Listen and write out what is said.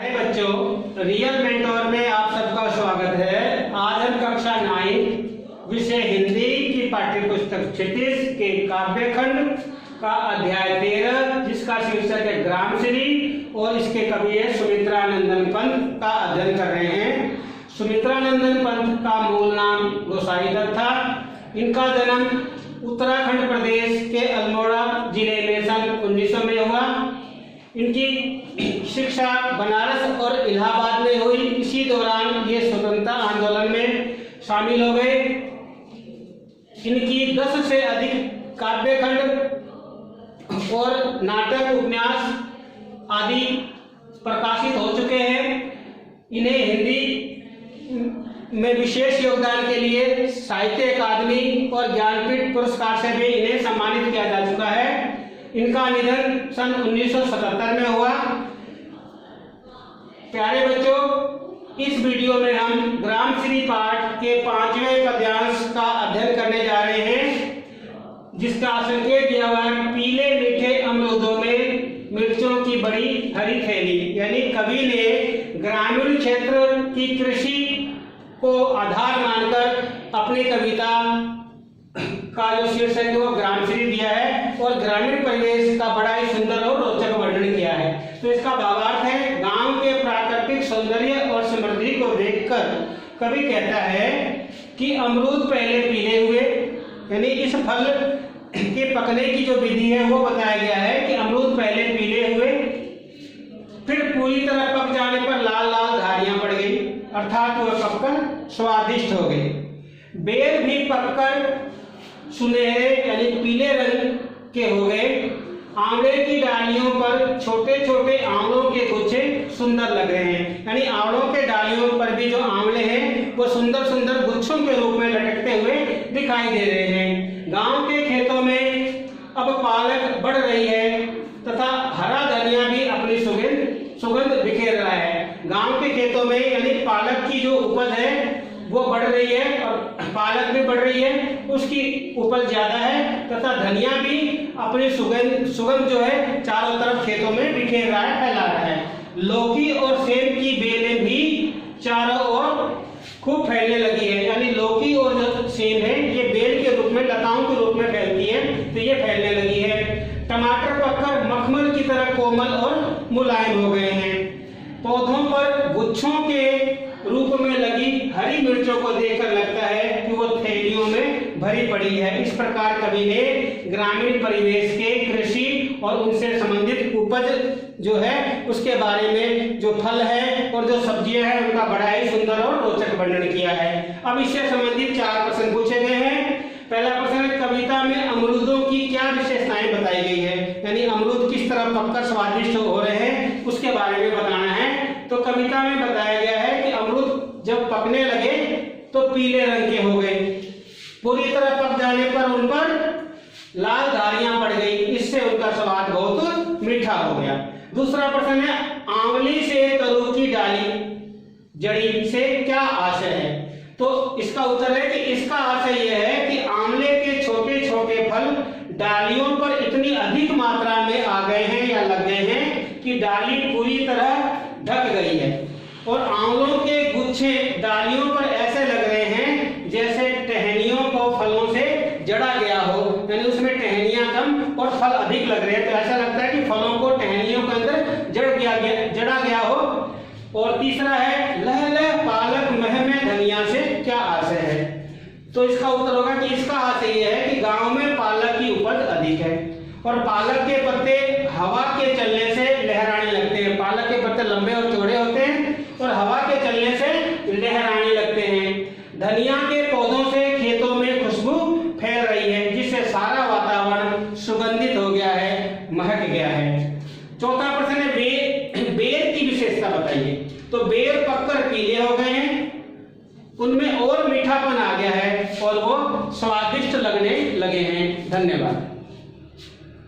प्यारे बच्चों, real mentor में आप सबका स्वागत है। आज हम कक्षा 9 विषय हिंदी की पाठ्यपुस्तक क्षितिज के काव्य खंड का अध्याय 13 जिसका शीर्षक है ग्रामश्री और इसके कवि है सुमित्रानंदन पंत का अध्ययन कर रहे हैं। सुमित्रानंदन पंत का मूल नाम गोसाईदत्त था। इनका जन्म उत्तराखंड प्रदेश के अल्मोड़ा जिले में सन 1900 में हुआ। इनकी शिक्षा बनारस और इलाहाबाद में हुई। इसी दौरान ये स्वतंत्रता आंदोलन में शामिल हो गए। इनकी 10 से अधिक काव्य खंड और नाटक उपन्यास आदि प्रकाशित हो चुके हैं। इन्हें हिंदी में विशेष योगदान के लिए साहित्य अकादमी और ज्ञानपीठ पुरस्कार से भी इन्हें सम्मानित किया जा चुका है। इनका निधन सन 1977 में हुआ। प्यारे बच्चों, इस वीडियो में हम ग्रामश्री पाठ के 5वें पद्यांश का अध्ययन करने जा रहे हैं, जिसका संकेत दिया हुआ है पीले मीठे अमरूदों में मिर्चों की बड़ी हरी थैली। यानी कवि ने ग्रामीण क्षेत्र की कृषि को आधार मानकर अपनी कविता का जो शीर्षक है वो ग्रामश्री दिया है और ग्रामीण परिवेश का बड़ा ही सुंदर और रोचक वर्णन किया है। तो इसका भावार्थ है, गांव के प्राकृतिक सौंदर्य और समृद्धि को देखकर कवि कहता है कि अमरूद पहले पीले हुए, यानी इस फल के पकने की जो विधि है वो बताया गया है कि अमरूद पहले पीले हुए, फिर पूरी तरह पक जाने पर लाल लाल धारियां पड़ गई, अर्थात वह पककर स्वादिष्ट हो गए। बेर भी पककर सुनहरे यानी पीले रंग के हो गए। आंवले की डालियों पर छोटे छोटे आंवलों के गुच्छे सुंदर लग रहे हैं। यानी आंवलों के डालियों पर भी जो आंवले हैं वो सुंदर सुंदर गुच्छों के रूप में लटकते हुए दिखाई दे रहे हैं। गांव के खेतों में अब पालक बढ़ रही है तथा हरा धनिया भी अपनी सुगंध बिखेर रहा है। गांव के खेतों में यानी पालक की जो उपज है वो बढ़ रही है और पालक भी बढ़ रही है, उसकी उपज ज्यादा है तथा धनिया भी अपनी सुगंध जो है चारों तरफ खेतों में बिखेर रहा है, फैला रहा है। लौकी और सेम की बेलें भी चारों ओर खूब फैलने लगी है। यानी लौकी और जो सेम है ये बेल के रूप में, लताओं के रूप में फैलती है, तो ये फैलने लगी है। टमाटर पककर मखमल की तरह कोमल और मुलायम हो गए हैं। पौधों पर गुच्छों के रूप में लगी हरी मिर्चों को देखकर लगता है कि वो थैलियों में भरी पड़ी है। इस प्रकार कवि ने ग्रामीण परिवेश के कृषि और उनसे संबंधित उपज जो है उसके बारे में, जो फल है और जो सब्जियां हैं उनका बड़ा ही सुंदर और रोचक वर्णन किया है। अब इससे संबंधित 4 प्रश्न पूछे गए हैं। पहला प्रश्न है, कविता में अमरूदों की क्या विशेषताएं बताई गई है, यानी अमरूद किस तरह पककर स्वादिष्ट हो रहे हैं उसके बारे में बताना है। तो कविता में बताया गया है कि अमरूद जब पकने लगे तो पीले रंग के हो गए, पूरी तरह पक जाने पर उन पर लाल धारियां पड़ गई, इससे उनका स्वाद बहुत मीठा हो गया। दूसरा प्रश्न है, आंवली से तरु की डाली जड़ी से क्या आशय है। तो इसका उत्तर है कि इसका आशय यह है कि आंवले के छोटे छोटे फल डालियों पर इतनी अधिक मात्रा में आ गए हैं या लग गए हैं कि डाली पूरी तरह ढक गई है और आंवलों के गुच्छे डालियों पर ऐसे लग रहे हैं जैसे टहनियों को फलों से जड़ा गया हो, यानी उसमें टहनियां कम और फल अधिक लग रहे हैं। तो ऐसा लगता है कि फलों को टहनियों के अंदर जड़ा गया हो। और तीसरा है, लह लह पालक मह में धनिया से क्या आशय है। तो इसका उत्तर होगा कि इसका आशय यह है कि गांव में पालक की उपज अधिक है और पालक के पत्ते हवा के चलने से लहराने लगते हैं। पालक के पत्ते लंबे और चौड़े होते हैं और हवा के चलने से लहराने लगते हैं। धनिया के पौधों से खेतों में खुशबू फैल रही है जिससे सारा वातावरण सुगंधित हो गया है, महक गया है। चौथा प्रश्न है, बेर की विशेषता बताइए। तो बेर पककर पीले हो गए हैं, उनमें और मीठापन आ गया है और वो स्वादिष्ट लगने लगे हैं। धन्यवाद।